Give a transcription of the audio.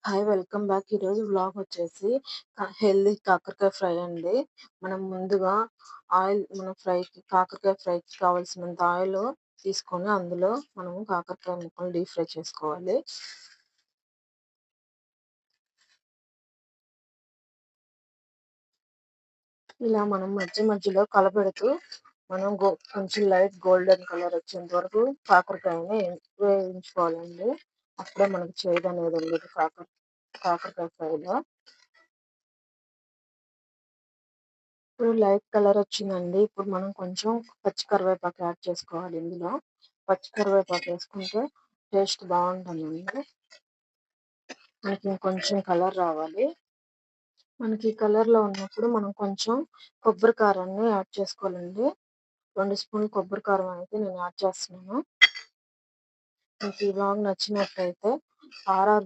Hi! Welcome back. ఈరోజు vlog వచ్చేసి healthy కాకరకాయ ఫ్రై అండి. మనం ముందుగా మన కాకరకాయ ఫ్రైకి కావాల్సినంత ఆయిల్ తీసుకొని అందులో మనము కాకరకాయ ముక్కలు డీప్ ఫ్రై చేసుకోవాలి. ఇలా మనం మధ్యలో కలపెడుతూ మనం కొంచెం లైట్ గోల్డెన్ కలర్ వచ్చేంత వరకు కాకరకాయని వేయించుకోవాలండి. అప్పుడే మనకు చేదు అనేది ఉండదు కాకరకాయ ఫ్రైలో. ఇప్పుడు లైట్ కలర్ వచ్చిందండి. ఇప్పుడు మనం కొంచెం పచ్చి కరివేపాకు యాడ్ చేసుకోవాలి ఇందులో. పచ్చి కరివేపాకు వేసుకుంటే టేస్ట్ బాగుంటుందండి. మనకి ఇంకొంచెం కలర్ రావాలి. మనకి ఈ కలర్లో ఉన్నప్పుడు మనం కొంచెం కొబ్బరి కారాన్ని యాడ్ చేసుకోవాలండి. 2 స్పూన్లు కొబ్బరి కారం అయితే నేను యాడ్ చేస్తున్నాను. మీకు ఈ వ్లాగ్ నచ్చినట్లయితే ఆర్ఆర్